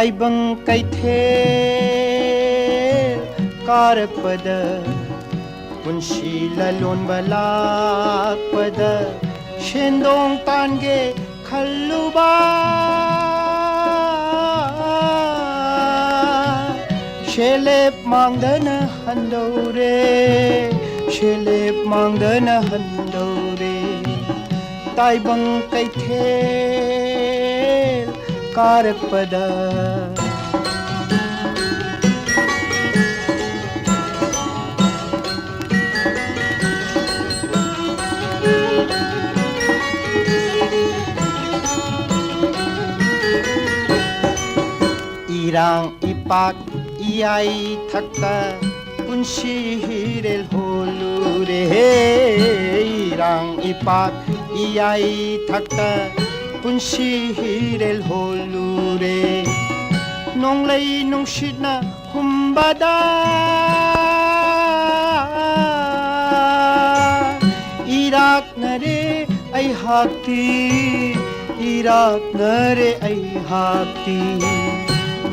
ताइबंग कैथे कारपद पुंशी ललोन बलापद शेंदोंग तानगे खल्लुबा शेलेप मांगदन हंदौरे शेलेप मांगदन हंदौरे ताइबंग कैथे कारपद irang ipak iyai thakka punshi hirel holure irang ipak iyai thakka punshi hirel holure nonglei nongshitna humbada irak nare ai hakti irak nare ai hakti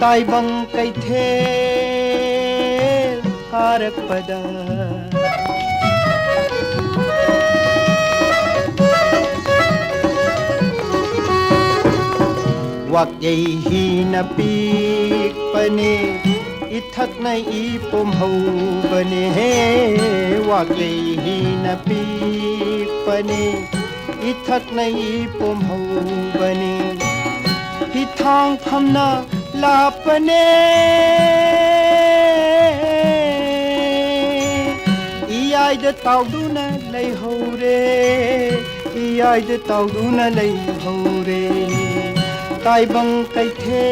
ताइबंग कैथे कारपद वाक्यै ही न पीक पने इथक न इपुम हौ बने वाक्यै ही न पीक पने इथक न इपुम हौ बने हिथांग फमना लापने इयाइद ताउदुना लैहौरे इयाइद ताउदुना लैहौरे ताइबंग कैथे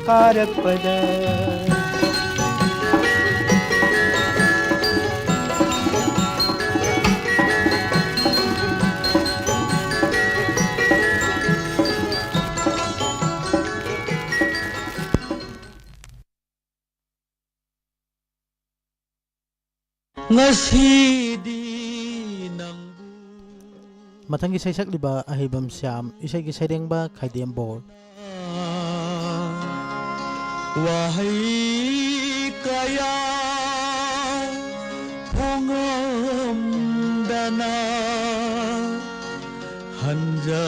कारपद Matang isay sakliba ahibam siyam isay gisayeng ba kaidiyam bol wahai kaya pungam dana hanja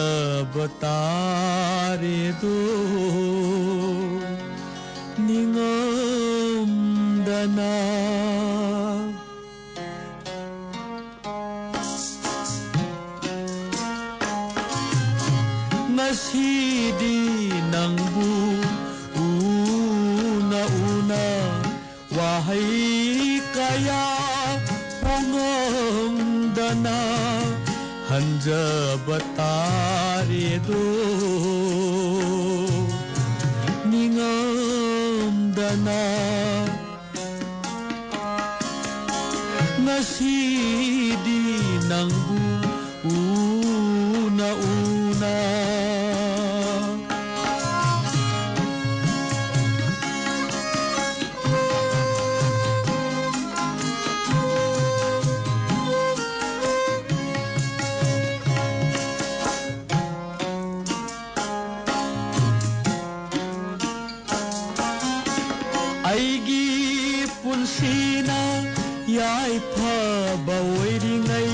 batare do ningam dana Nasidi nangbu una wahai kaya pungam dana hanja batare do ningam dana Nasidi nangbu una aigi punsina yai pha bawairingai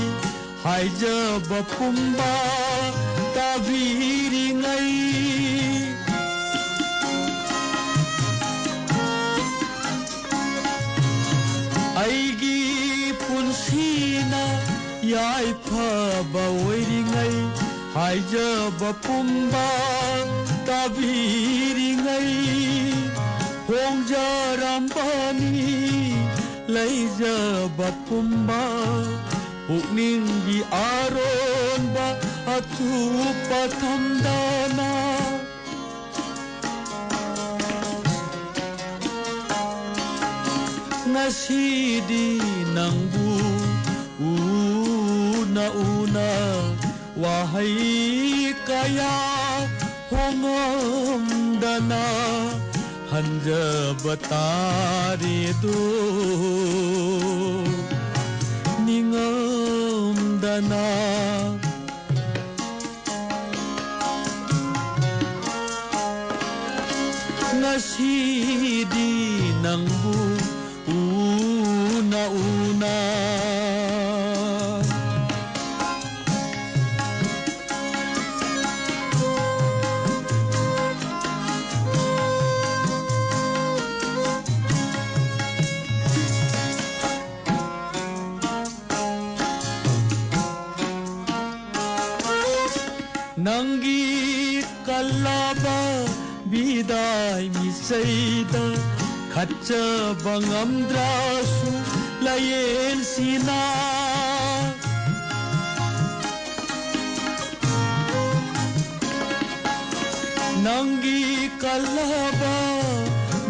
haijaba pumba tabiringai aigi punsina yai pha bawairingai haijaba pumba tabiringai hongjarambani leijabat pumba pukningi aron ba atu pathamdana nasidi nangbu una wahai kaya hongam dana hanja batare do ningam dana nangbu una-una. Nanggi kalaba biday misayda khatcha bangamdrasu layen sina. Nanggi kalaba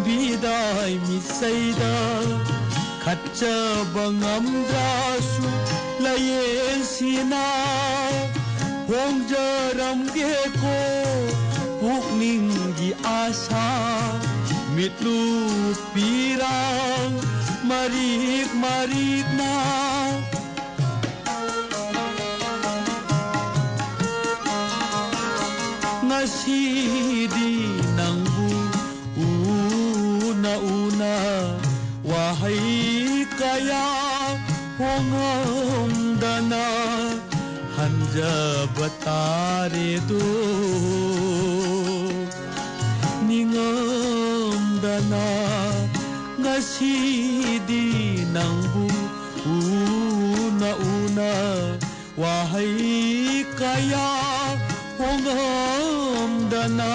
biday misayda khatcha bangamdrasu layen sina. Hongjaramge ko pukninggi asa mitlu pirang marik-marik na. Ngasidi nangbu una-una wahai kaya hongamdana hanja batare do ningam dana ngasidi nangbu una-una wahai kaya hongam dana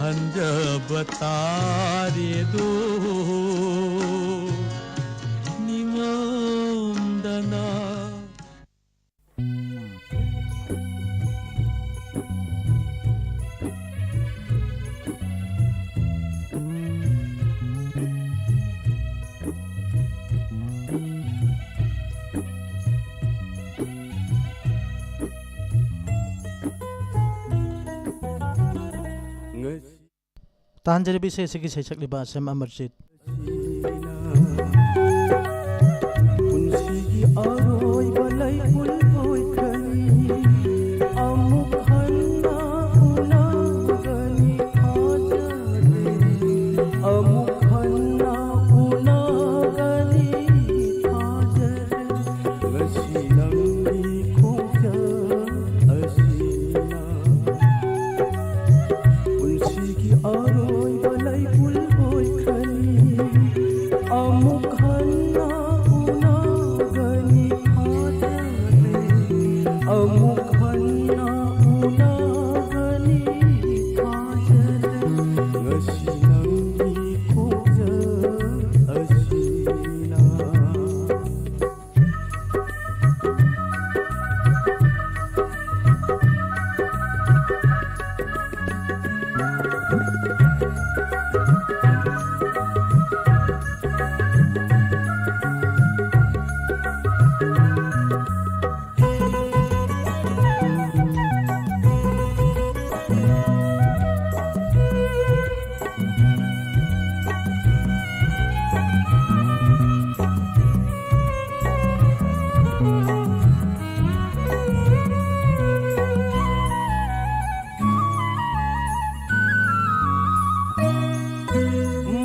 hanja batare do ningam dana. Tahan jadi bisa segi sejak liba Sam Amarjit. Punsigi aroy balay pulboy kani amuk hanna una gani hajare amuk hanna una gani hajare ngasinang ikuja asina punsigi aroy balay pulboy kani amuk hanna una gani hajare amuk hanna una gani hajare ngasinang ikuja asina.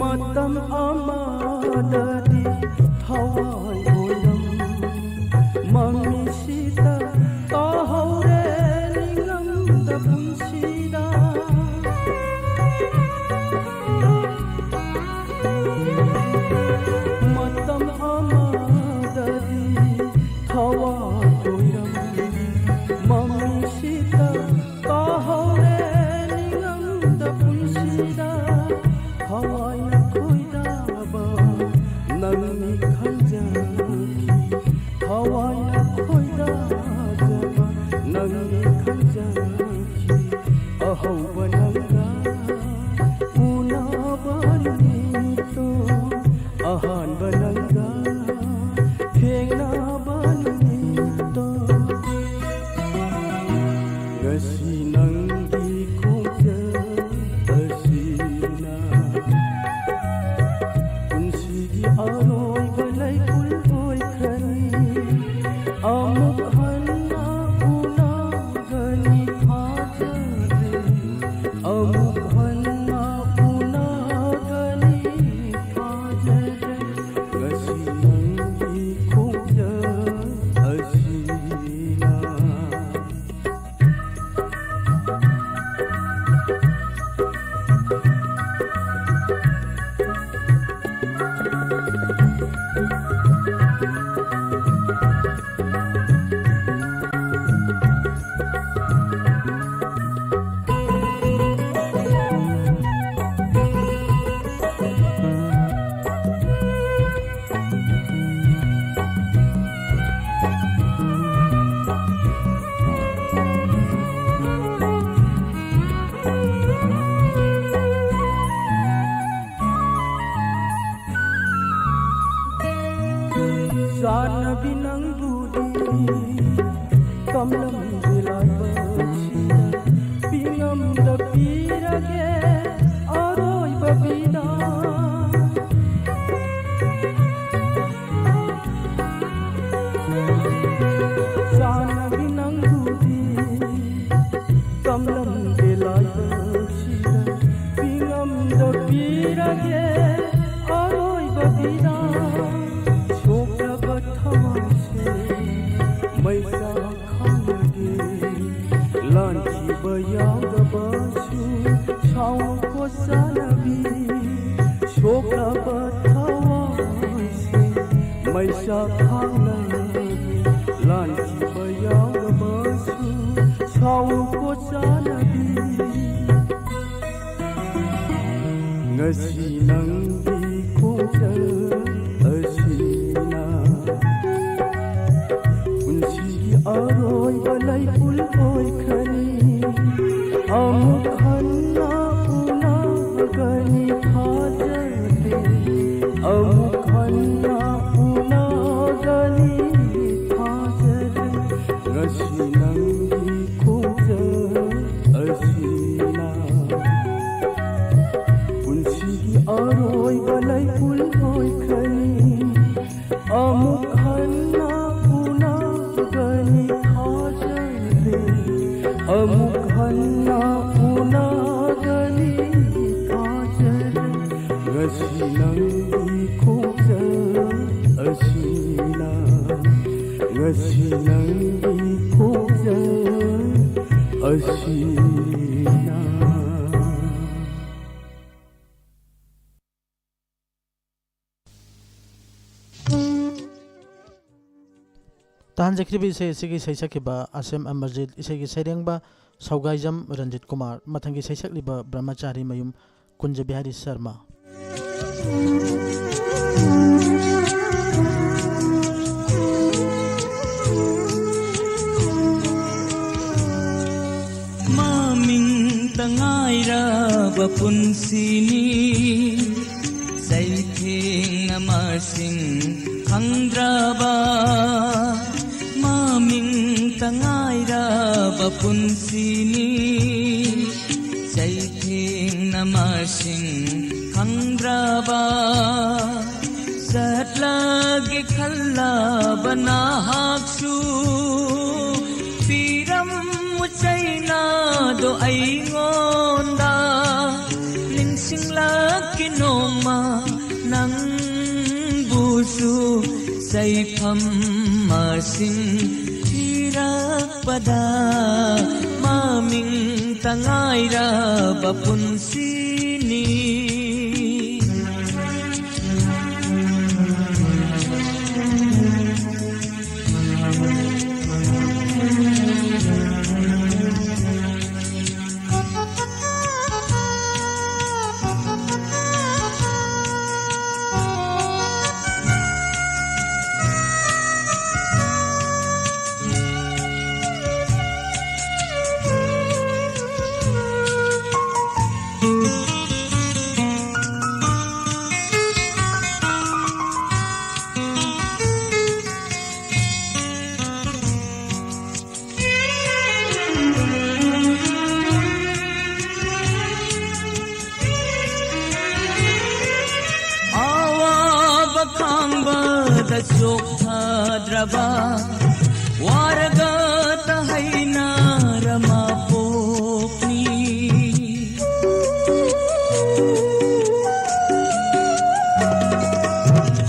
Matam amadadi thawai oyam mamisita tahaure lingam da punsida matam amadadi thawai oyam mamisita tahaure lingam da punsida hawai nangni khanjaki hawai khoida jaba nangni khanjaki ahau bananga una banito ahan bananga thengna banito ngasi nanggi khoja asina punsigi aroy balay pulboy kani amuk hanna una gani hajare amuk hanna una gani Sanabi ng budi kamlam dilay bachida pingam da pirage aroy babida Sanabi ng budi kamlam dilay bachida pingam da pirage aroy babida Maisa khamge lanchi bayang basu chau ko sanabi shokla bathawa se maisa khamge lanchi bayang basu chau ko sanabi ngasi nang di khojal Aroy balay pulpoy khani amuk hanna una gani phajate amuk hanna una gani phajate ngasi nangi khoja asina punsi aroy balay pulpoy khani amuk hanna amuk hanna una gani kajar ngasi nangi khoja asina ngasi nangi khoja asina Tahan Zakribi Isegi Saisakiba Asem Amarjit Isegi Sairengba Saugaijam Ranjit Kumar Matangi Saisakliba Brahmachari Mayum Kunja Bihari Sharma Maming tangaira bapunsini Saiting amarsing Khandraba Maming tangaira bapunsini Saiting namasing Khandraba Satlagi khalla banahaksu Piram muchaina do aingonda Lingsing lakinoma nang busu Saifam masing hirakpada Maming tangaira bapunsini Sokhadraba warga tahaina ramapokni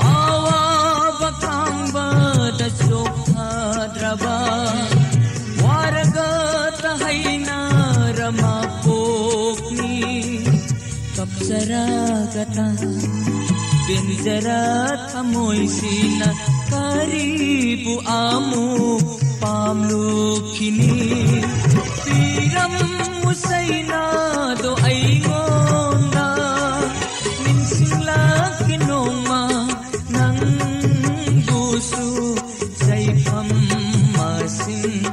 awa bakamba da sokhadraba warga tahaina ramapokni kapsara gata Benjarat amoy sina karibu amuk pamlukini Piram musaina do aingonda Minsing lakinoma nang busu Saifam masing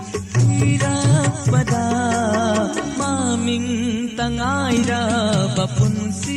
hirak pada Maming tangaira bapunsini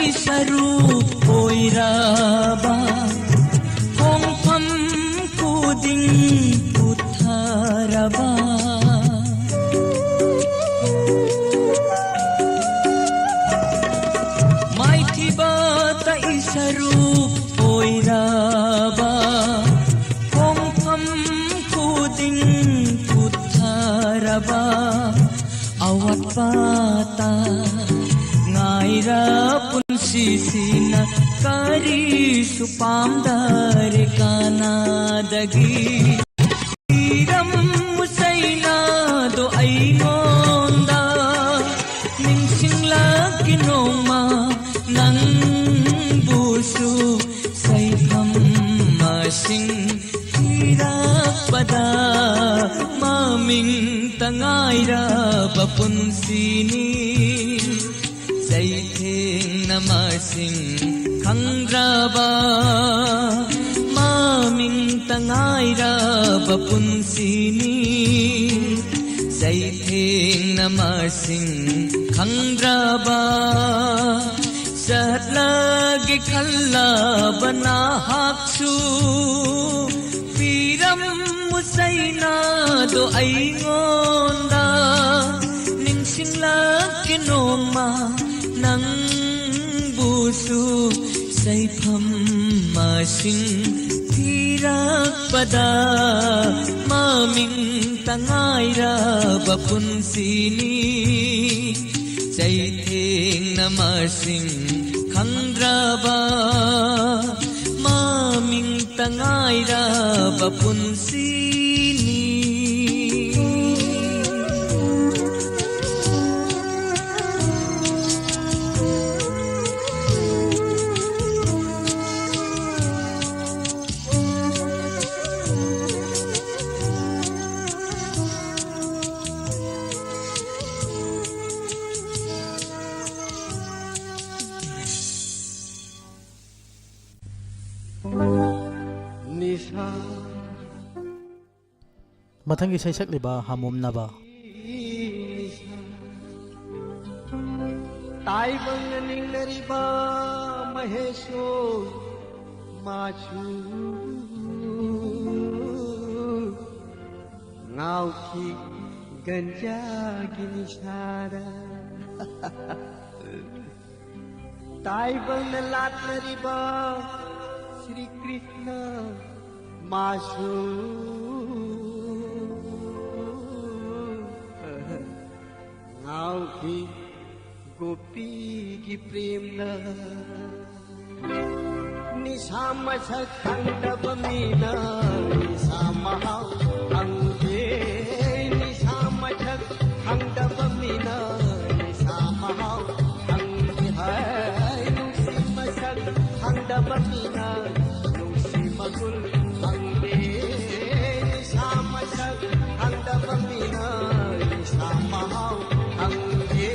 isaruk oiraba hongpam kuding utharaba maithiba ta isaruk oiraba hongpam kuding utharaba awat pata ngaira punsi sina kari supam dare kana dagi tiram musaina do aingonda ningsingla kinoma nang busu saifam masing pada maming tangaira bapunsini saitheng namasing khangraba maming tangaira bapunsini saitheng namasing khangraba satlagi khalla bana haksu piram musaina do aingonda ningsingla kinoma nang busu saifam masing tirak pada maming tangaira bapunsini saitheng namasing khangraba maming tangaira bapunsini mathang gi saisak liba hamum naba tai bang ninglariba mahesho machu ngau ki ganja gini sara tai bang lat nariba Shri Krishna machu ngau ki गोपी की प्रेम न निशाम खंडब मीना निशाम अंगे निशाम खंडब मीना निशाम अंगे है निशाम खंडब मीना निशाम अंगे निशाम खंडब मीना निशाम अंगे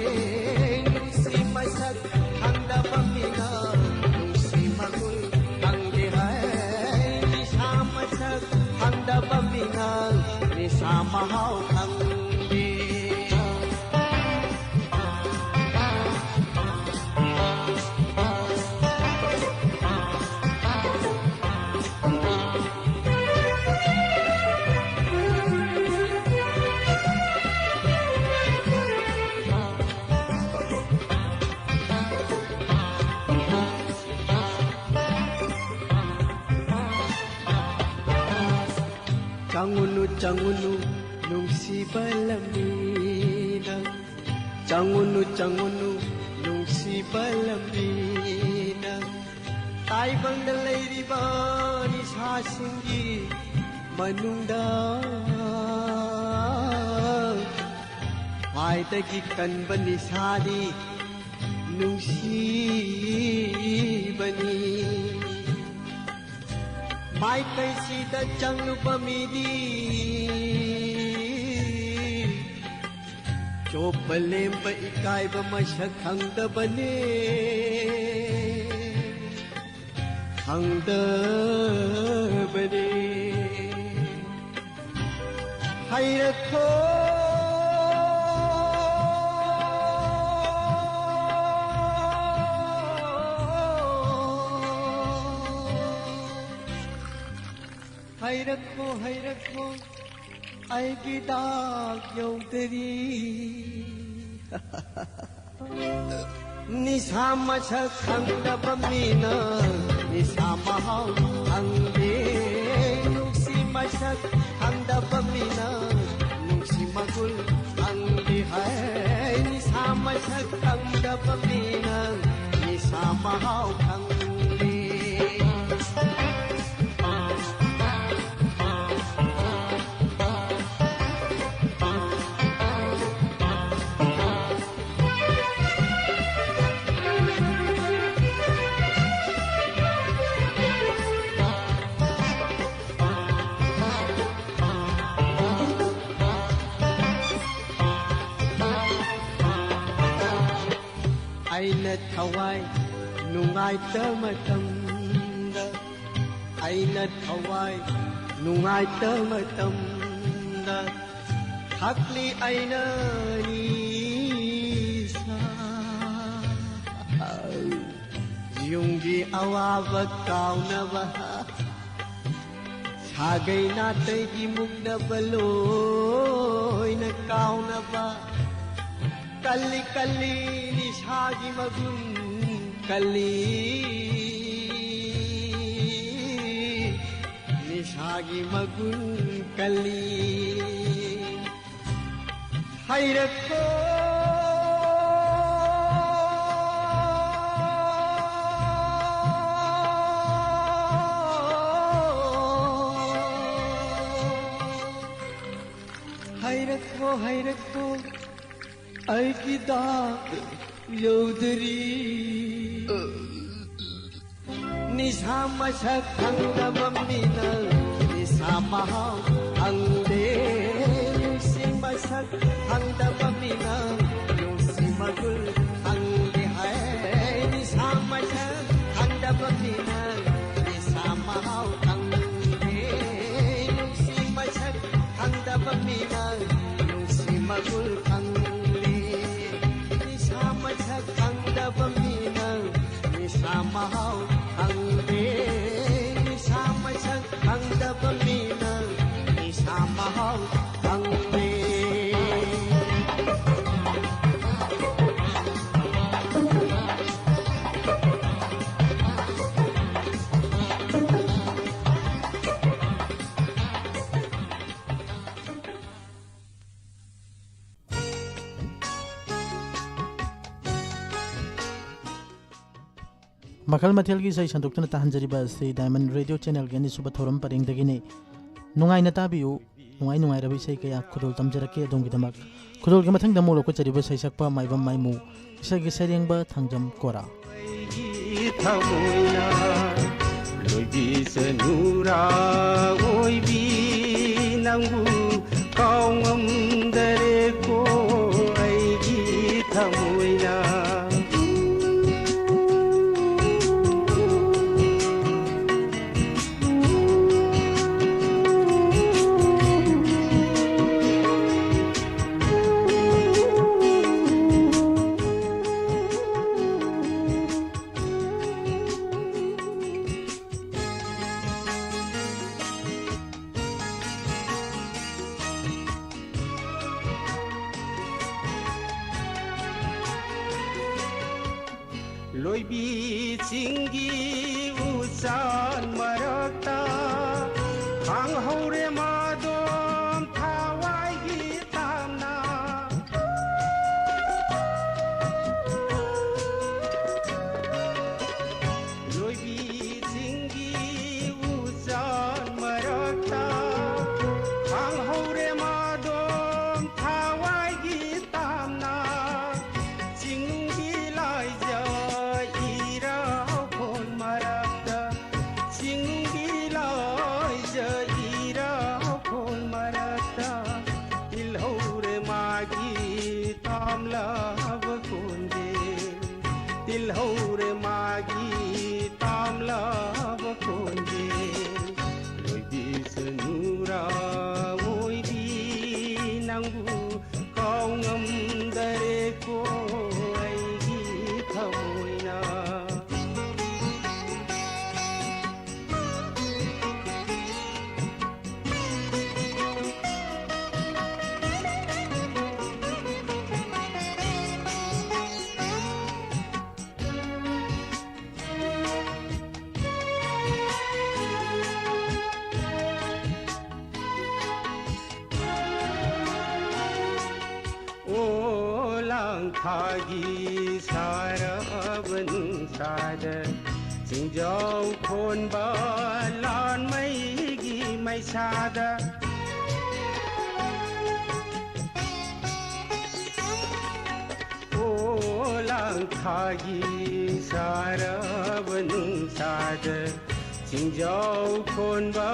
Mahau Kangge Changunu nungsiba lamina Changunu nungsiba lamina Taibang na lairiba ni sasingi manungda Haidagi kanba ni sadi nungsibani Mai kai si da chang pamidi Chopalem pa ikai ba mashakhang da bane hang da bane hayratho hayrakko hayrakko aigi dag yaudari Nisa masak khangdaba mina Nisa mahal khangde Nuksi masak khangdaba mina Nuksi magul khangde hai Nisa masak khangdaba mina Nisa mahal khangde Aina thawai nungai ta matamda Aina thawai nungai ta matamda Thakli aina ni sa Yunggi awaba kaunaba Sagai na tegi mugna baloy na kaunaba Kali kali nishagi magun kali nishagi magun kali hayrakko hayrakko hayrakko aigi dag yaudari Nisa masak khangdaba mina Nisa mahal khangde Nuksi masak khangdaba mina Nuksi magul khangde hai Nisa masak khangdaba mina Nisa mahal khangde Nuksi masak khangdaba mina Nuksi magul khangde Khangdaba mina Nisa mahal khangde Nisa masak khangdaba mina Nisa mahal khangde Makal mathel gi sai sanduk tuna tahanjari ba se Diamond Radio Channel gani suba thoram paring dagini nungai na tabiu nungai rabi sai kaya khudol tamjarake adong gidamak khudol gi mathang damo loko chari ba sai sakpa maibam maimu isa gi sareng ba thangjam kora thamoina loibi senura oibi nangu kaungam dare ko aigi thamoina loibi chingi usan marakta hang hore madom thawai gi tamna loibi chingi usan marakta hang hore madom thawai gi tamna chingi lai ja Tilhore magi tamla bakonde loibi senura oibi nangu kaungam dare ko aigi thamoina थागी सारब नुसाद चिंजाउ खोनबा लान मैगी मैसादा lang thagi sarab nusad chingjau khon ba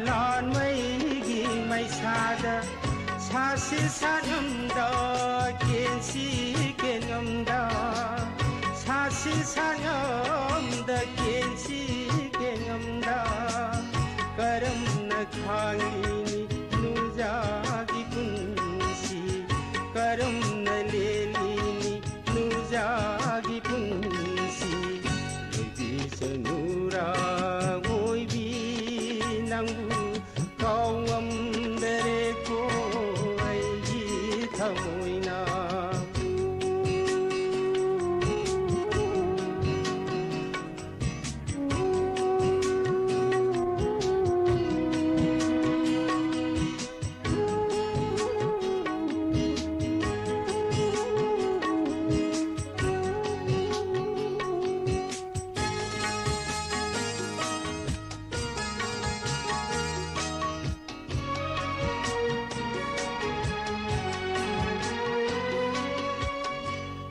lan mai gi mai sada chasi sanam da ken si kenam da chasi sanam da ken si kenam da karam na khangi ni nuja gi kunsi karam na leli jagi punsi loibi senura moibi nangu kawam dare ko ai thamoina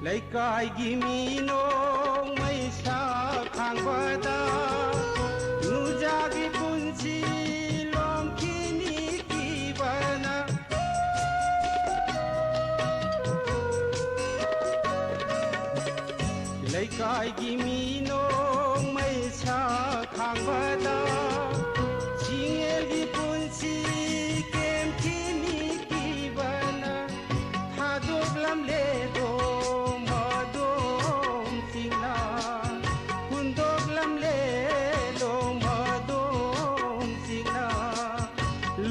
Laikai gimino mai sa khangwada nujagi punchi lomkini kibana Laikai gimino mai sa khangwada chingeli punchi kemkini kibana thadok lamle do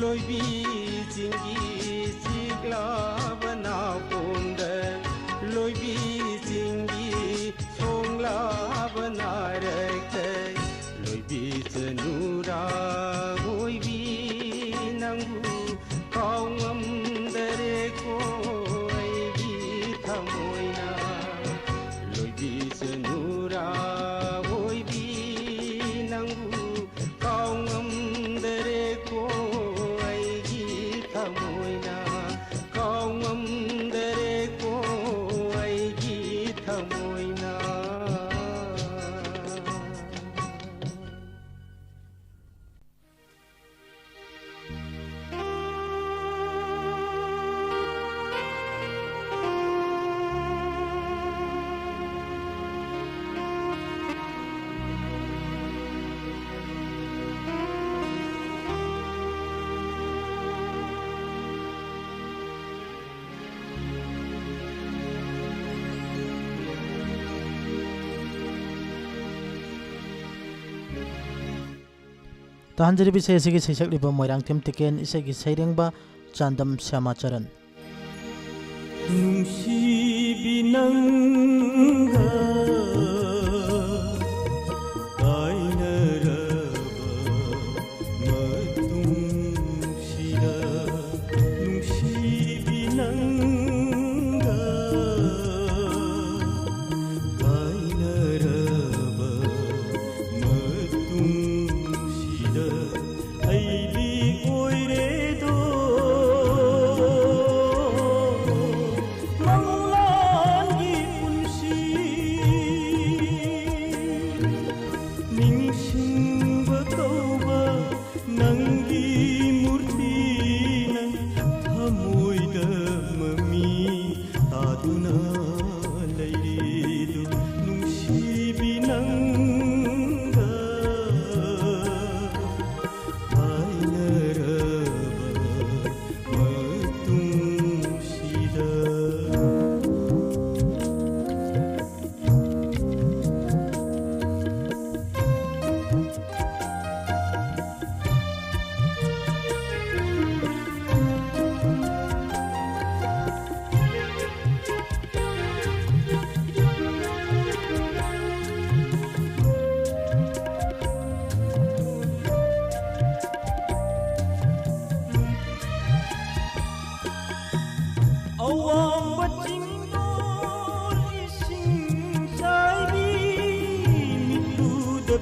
loibi jingi sigla bana ponda loibi jingi songla bana rekte loibi senura loibi nangu kawam dare ko ai thamoina loibi senura loibi nangu kawam dare ko thamoina kawam dare ko ai thamoina Tahanjari bisay sige saisak liba moirang tim tiken isagi sairengba chandam syamacharan nungsibi nangga Manglangi punsi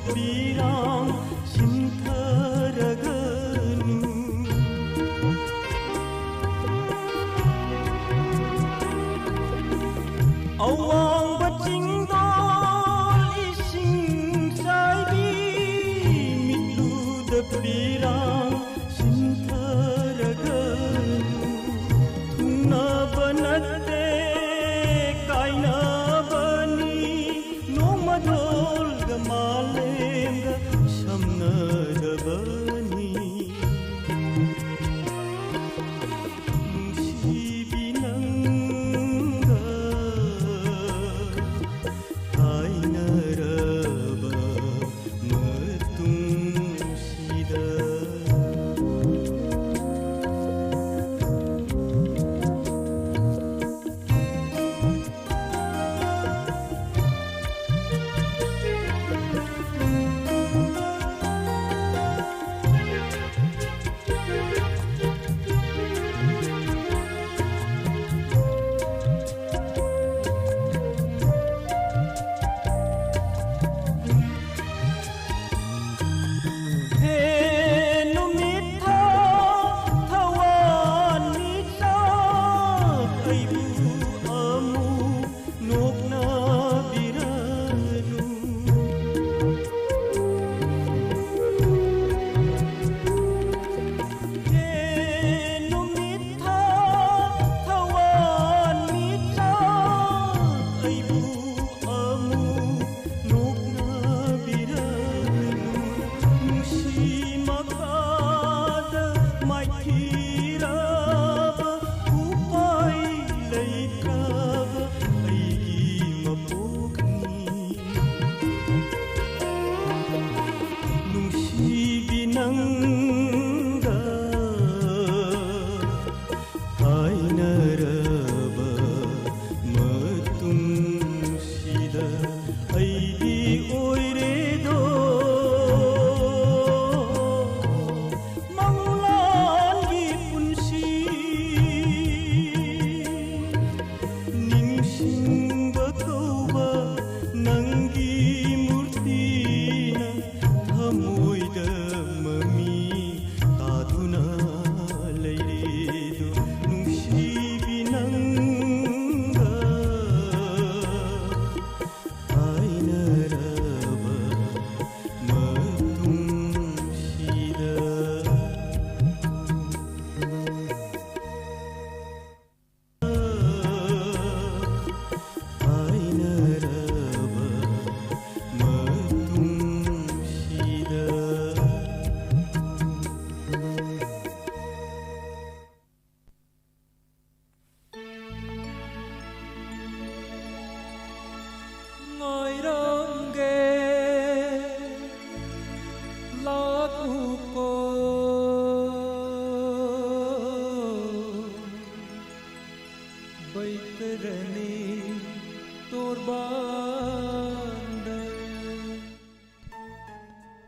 pirang sintaraganu awang bacingdol ising saibi mitluda pirang sintaraganu tungna banate kaina bani nomadol gamalem ga samna dabani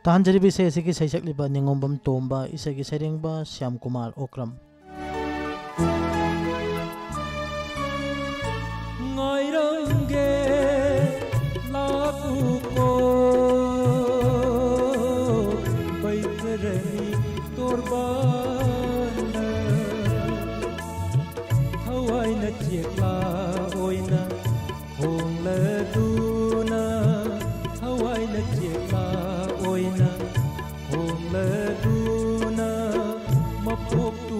तांजरी से ऐसे की सही सकली बा निंगोंबम तोंबा इसे की सरिंग बा Shyam Kumar Okram ngairangge lagu ko baitrani torbana hawai na chekla oina hongla duna hawai na chekla oina hongla duna mapok tu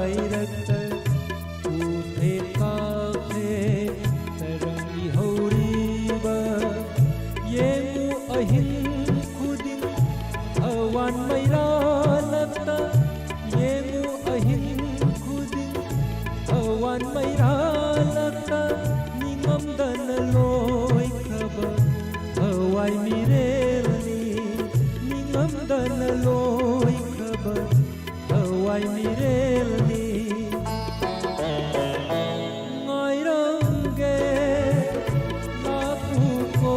पाइरक्ता उठे काफे तरंगी हौरीबा येमु अहिन खुदिन अवान मैरालक्ता येमु अहिन खुदिन अवान मैरालक्ता निंगमदन लोय खबा हवाई मिरेलनी निंगमदन लोय खबा hawai mirelni ngairangge laku ko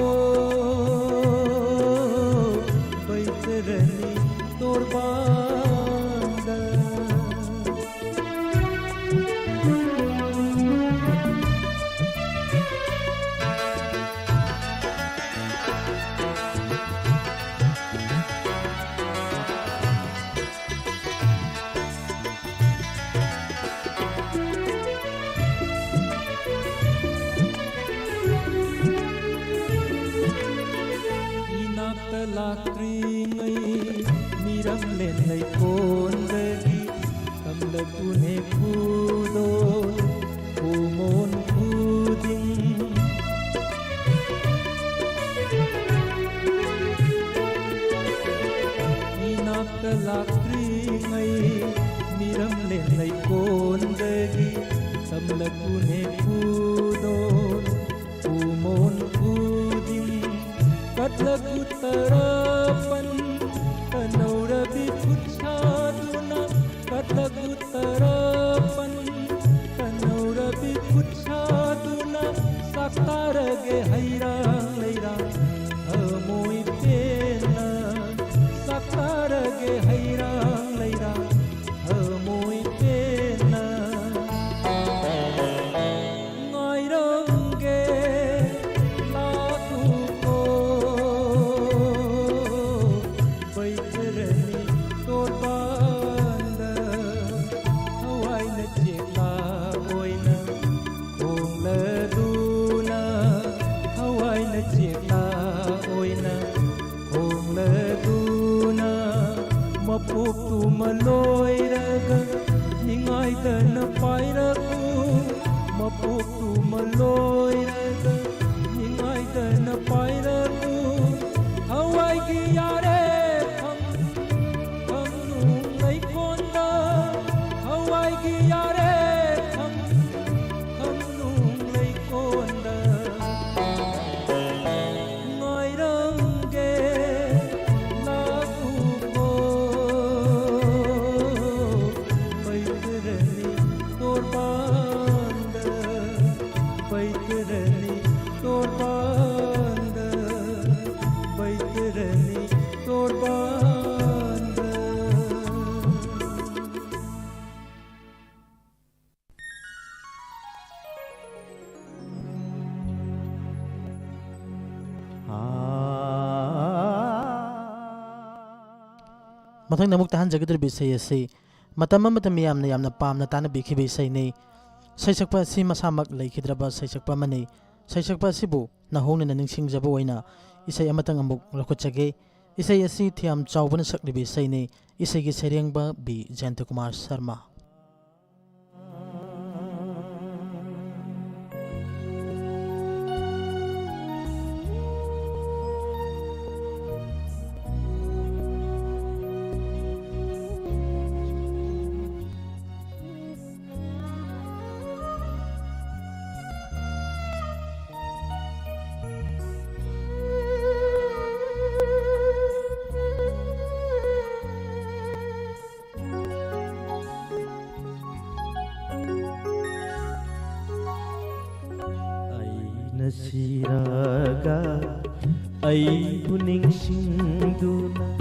baitrani torbanda Lakringai miram len lai kondagi kamla pune kudo kumon kuding inak lakringai miram len lai kondagi kamla pune kudo kumon kuding Katlagu tarapan Kanaura bikut saduna Katlagu tarapan Kanaura bikut saduna Saktarage hairang lairang Amoy pena Saktarage hairang lairang Amoy pena Ngairangge Mapuktu maloy raga Ningay ka na pairaku Mapuktu maloy raga Ningay ka na pairaku Hawai giyare Kham nungay konda Hawai giyare Kham nungay konda Ngairangge Mathang namuk tahan jagadar bisay asi matam yamna yamna pamna tana bikhi bisay ni saisakpa si masamak laikhidraba saisakpa mani saisakpa sibu nahong na ningsingjaba waina isay amatang amuk lakutsage isay asi thiam chawbana sakli bisay ni isay gi seriangba bi Jayantakumar Sharma Nasiraga ay buningsinduna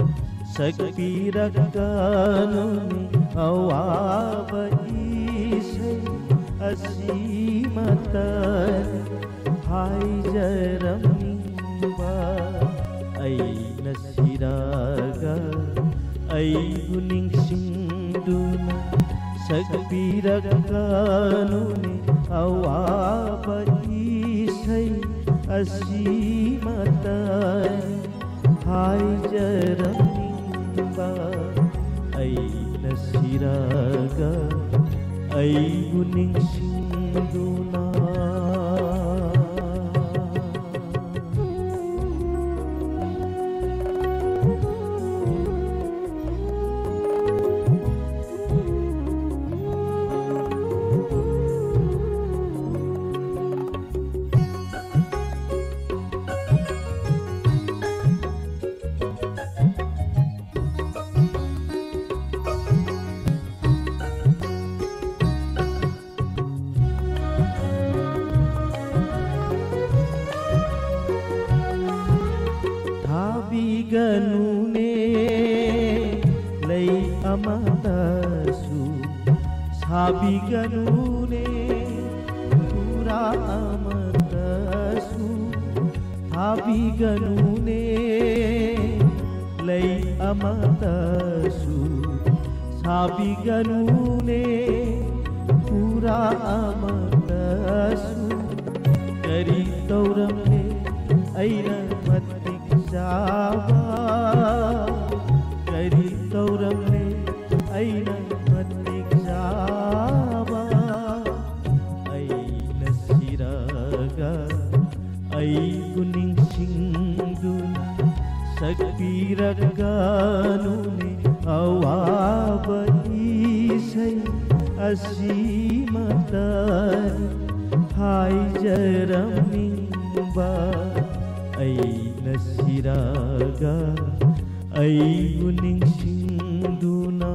sagpirakanuni awaba isay asimatan hay jaramimba ay nasiraga ay buningsinduna sagpirakanuni awaba isay asimatan hay jaramimba ay nasiraga ꯑꯩꯕꯨ ꯅꯤꯡꯁꯤꯡꯗꯨꯅ ꯊꯥꯕꯤꯒꯅꯨꯅꯦ ꯂꯩ ꯑꯃꯇꯁꯨ ꯁꯥꯕꯤꯒꯅꯨꯅꯦ ꯆꯨꯔꯥ ꯑꯃꯇꯁꯨ ꯊꯥꯕꯤꯒꯅꯨꯅꯦ ꯂꯩ ꯑꯃꯇꯁꯨ ꯁꯥꯕꯤꯒꯅꯨꯅꯦ ꯆꯨꯔꯥ ꯑꯃꯇꯁꯨ ꯀꯔꯤ ꯇꯧꯔꯝꯂꯦ ꯑꯩꯅ ꯃꯇꯤꯛ ꯆꯥꯕ ꯀꯔꯤ ꯇꯧꯔꯝꯂꯦ ꯑꯩꯅ ꯃꯇꯤꯛ ꯆꯥꯕ ꯑꯩꯅ ꯁꯤꯔꯒ ꯑꯩꯕꯨ ꯅꯤꯡꯁꯤꯡꯗꯨꯅ ꯁꯛꯄꯤꯔꯛꯀꯅꯨꯅꯦ ꯑꯋꯥꯕ ꯏꯁꯩ ꯑꯁꯤꯃꯇꯅꯤ ꯍꯥꯏꯖꯔꯝꯅꯤꯡꯕ ꯑꯩꯅ ꯁꯤꯔꯒ ꯑꯩꯕꯨ ꯅꯤꯡꯁꯤꯡꯗꯨꯅ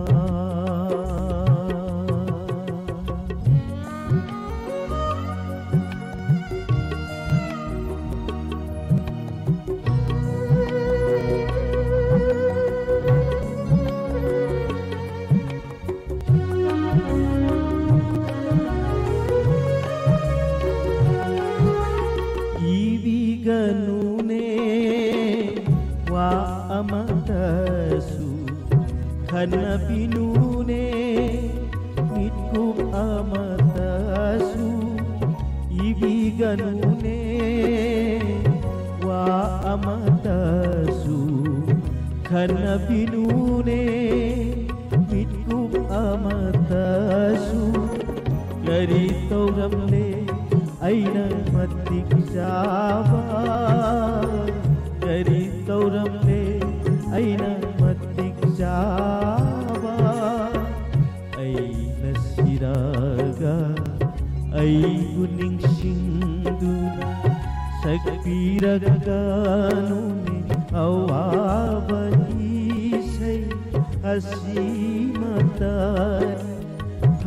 이비가누네 와 아마다수 카나비누네 믿고 아마다수 이비가누네 와 아마다수 카나비누네 믿고 아마다수 करी तौरमले ऐना मत्तिक जावा करी तौरमले ऐना मत्तिक जावा ऐना सिरागा ऐगु निंगसिंदुना सक्पिरगानुने अवाबा इसै असीमतानि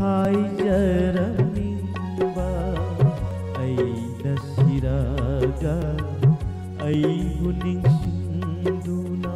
हाइजरनिंबा ऐना सिरागा ऐगु निंगसिंदुना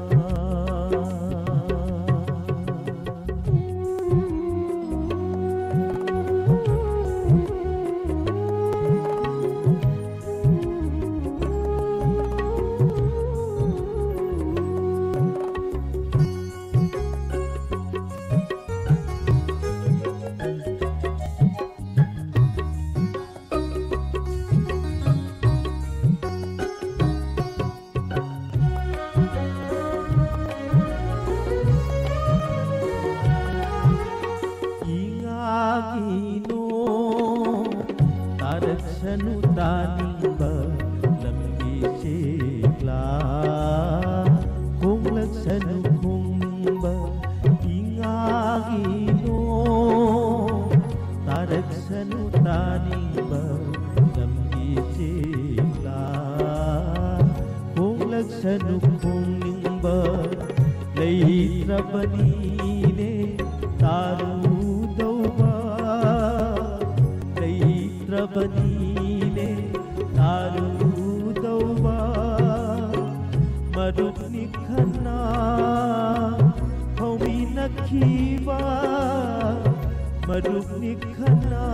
तारसनु तानिबा लंबी चेला कुंगलसनु कुंबा इंगागिनो तारसनु तानिबा लंबी चेला कुंगलसनु कुंबा लैत्रबनीने तारू दौबा लैत्रबनीने तारू दौबा मरुपनि खन्ना हौमी नखीबा मरुपनि खन्ना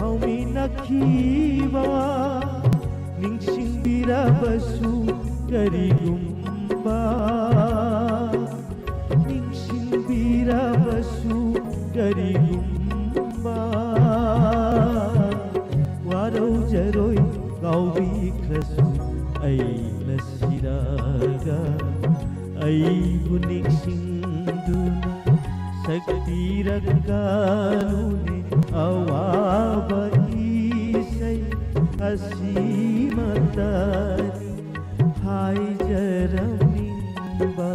हौमी नखीबा निंसिंबिरबसु करिगुम्बा निंसिंबिरबसु करिगुम्बा वारौ जरोय गावबिख्रसु ऐना सिरागा ऐगु निंसिंदुना ꯁꯛꯄꯤꯔꯛꯀꯅꯨꯅꯦ ꯑꯋꯥꯕ ꯏꯁꯩ ꯑꯁꯤꯃꯇꯅꯤ ꯍꯥꯏꯖꯔꯝꯅꯤꯡꯕ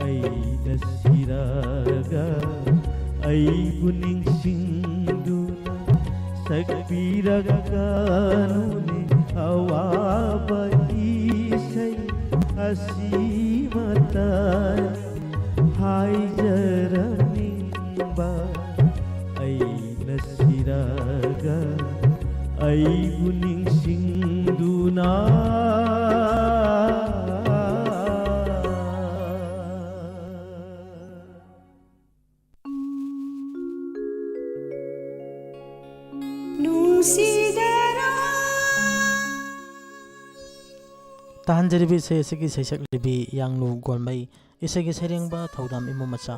ꯑꯩꯅ ꯁꯤꯔꯒ ꯑꯩꯕꯨ ꯅꯤꯡꯁꯤꯡꯗꯨꯅ ꯁꯛꯄꯤꯔꯛꯀꯅꯨꯅꯦ ꯑꯋꯥꯕ ꯏꯁꯩ ꯑꯁꯤꯃꯇꯅꯤ ꯍꯥꯏꯖꯔꯝꯅꯤꯡꯕ ꯑꯩꯅ ꯁꯤꯔꯒ ꯑꯩꯕꯨ ꯅꯤꯡꯁꯤꯡꯗꯨꯅ ताहनजरिबी इसे की सैसक लिबी यांगलु गोलमई इसे की सेरेंगबा थौदाम इमु मचा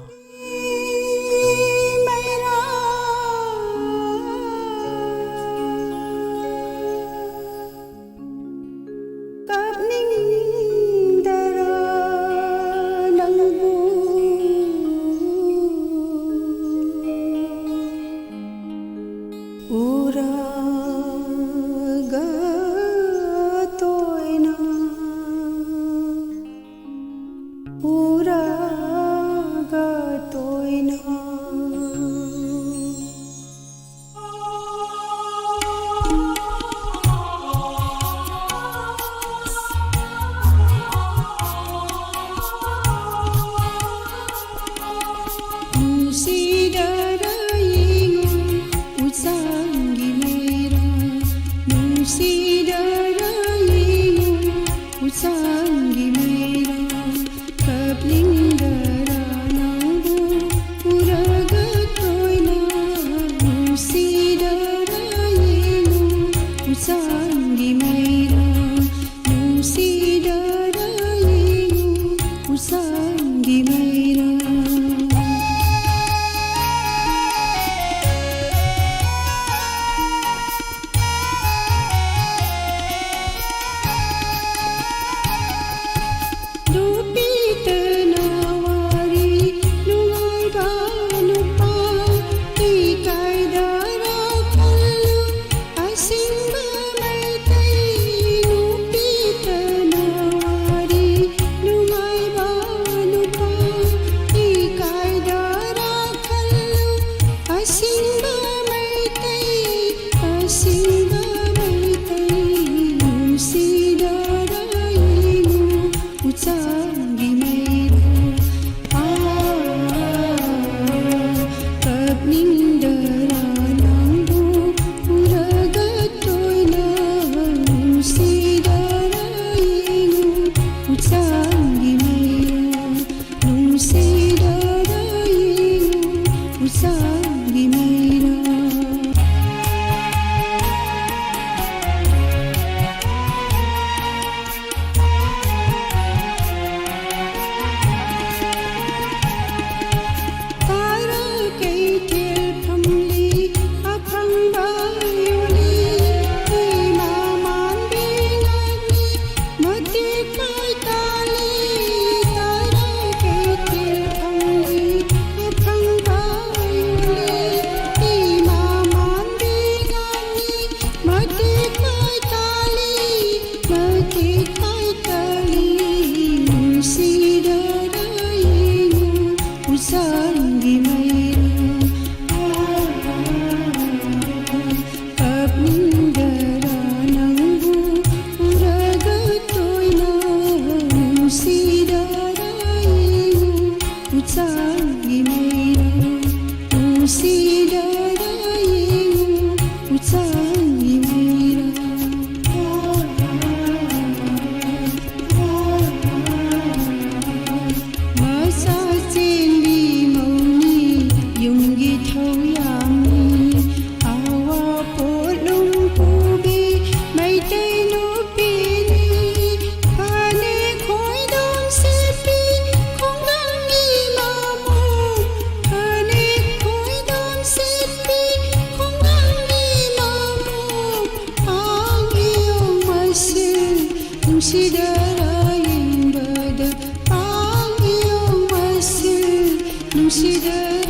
Consider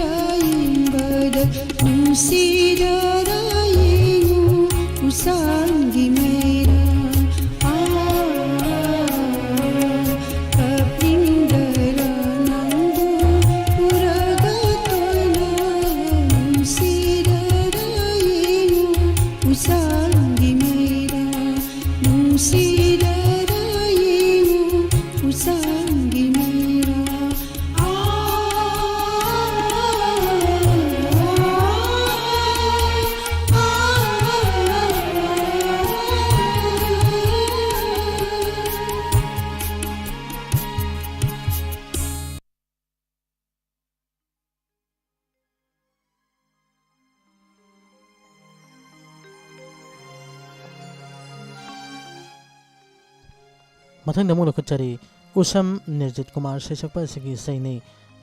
ꯅꯨꯡꯁꯤꯔꯔꯥꯌꯦꯡꯉꯨ ꯎꯁꯥꯡꯒꯤ ꯃꯩꯔꯥ ꯀꯞꯅꯤꯡꯗꯔꯥ ꯅꯪꯕꯨ ꯎꯔꯒ ꯇꯣꯏꯅ ꯅꯨꯡꯁꯤꯔꯔꯥꯌꯦꯡꯉꯨ 우상기 메이라 뭉시라라예요 우상기 메이라 मथंग दमु लखुचरी उसम निर्जित कुमार शेषकपा सिगी सैने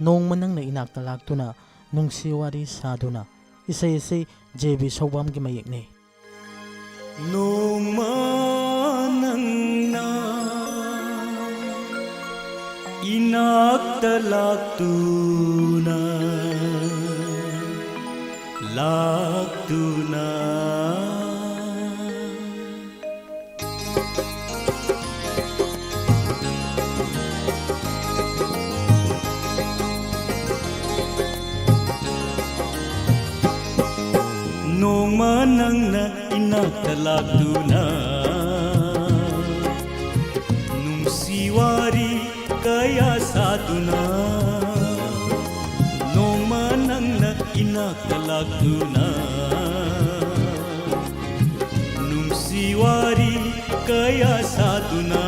नोंगमा नंगना इनाक्ता लाक्तुना नुंगसी वारी साधुना इसै से जेबी सौबाम की मयेकने नोंगमा नंगना इनाक्ता लाक्तुना नोंगमा नंगना इनाक्ता लाक्तुना नुंसिवारी कया साधुना नोंगमा नंगना इनाक्ता लाक्तुना नुंसिवारी कया साधुना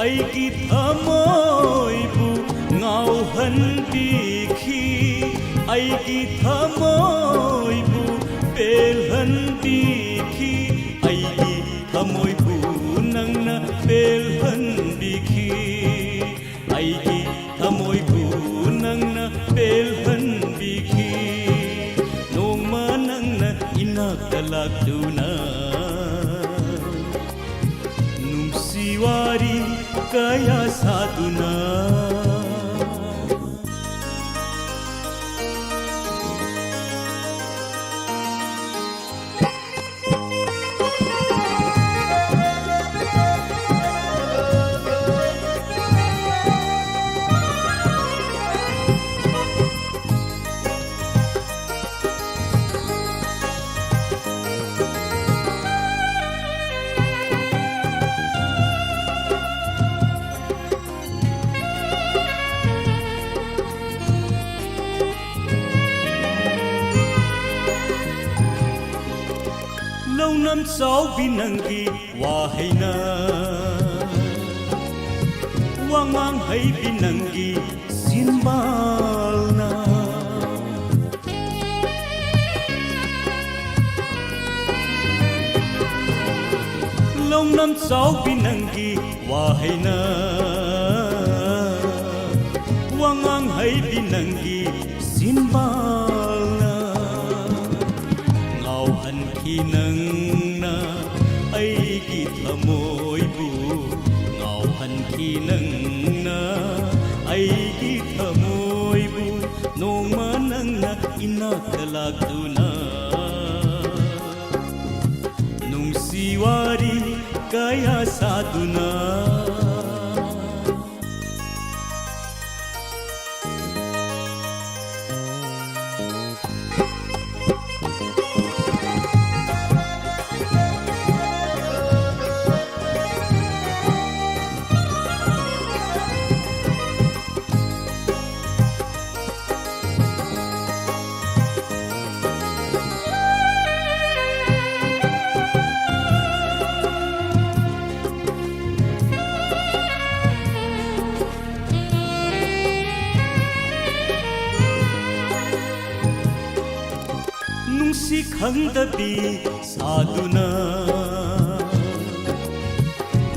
अैगी थमोइबु ngauhanbikhi aigi thamoibu belhanbikhi aigi thamoibu nangna belhanbikhi aigi thamoibu nangna belhanbikhi nongma nangna inakta laktuna nungsiwari kaya saduna Launam sau binangi wahayna wangang hay binangi sinbalna Launam sau binangi wahayna wangang hay binangi sinbalna ngauhan kinangna aigi thamoibu ngauhan kinangna aigi thamoibu nongma nangna inakta laktuna nungsiwari kaya saduna nungsi khangdabi saduna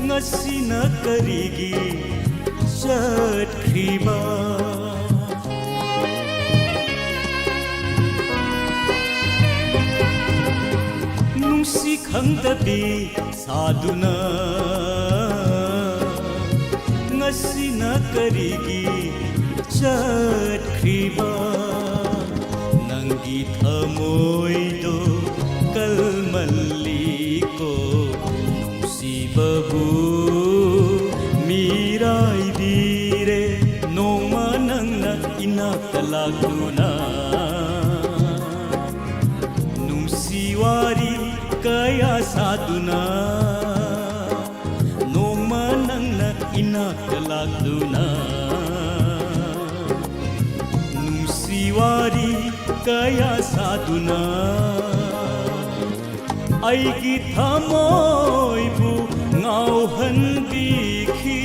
ngasi na karigi chatkhiba nungsi khangdabi saduna ngasi na karigi chatkhiba ꯅꯨꯡꯁꯤꯋꯥꯔꯤ ꯀꯌꯥ ꯁꯥꯗꯨꯅ ꯑꯩꯒꯤ ꯊꯃꯣꯏꯕꯨ ꯉꯥꯎꯍꯟꯕꯤꯈꯤ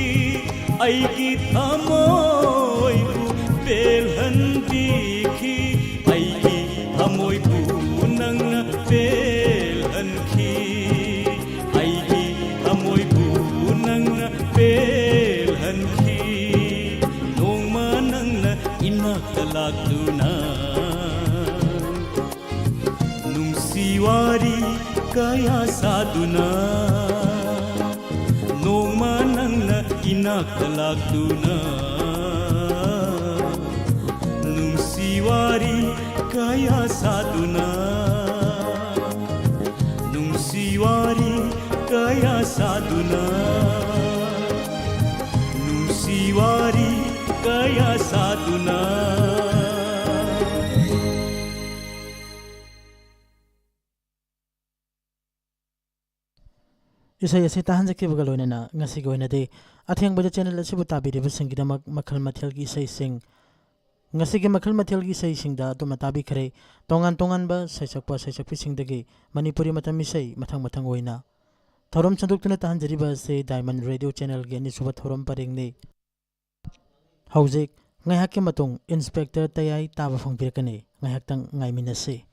ꯑꯩꯒꯤ ꯊꯃꯣꯏꯕꯨ ꯄꯦꯜꯍꯟꯕꯤꯈꯤ ꯑꯩꯒꯤ ꯊꯃꯣꯏꯕꯨ ꯅꯪꯅ ꯄꯦꯜꯍꯟꯈꯤ ꯑꯩꯒꯤ ꯊꯃꯣꯏꯕꯨ ꯅꯪꯅ ꯄꯦꯜꯍꯟꯈꯤ ꯅꯣꯡꯃ ꯅꯪꯅ ꯏꯅꯥꯛꯇ ꯂꯥꯛꯇꯨꯅ ꯅꯨꯡꯁꯤꯋꯥꯔꯤ kaya saduna nongma nangna inakta lagtuna nungsiwari kaya saduna nungsiwari kaya saduna nungsiwari kaya saduna isay ase tahanjakibga loinana ngasi goinade athengbada channel asibu tabiriba singidamak makhal mathel gi isay sing ngasi gi makhal mathel gi isay singda tumna tabi khare tongan ba saisakpa saisakpi singdagi manipuri matam isay mathang mathang oina thorom chanduktuna tahanjariba se diamond radio channel gi ani suba thorom paringni haujik ngaihak ke matung inspector tayai taba phangpirkani ngaihaktang ngaiminase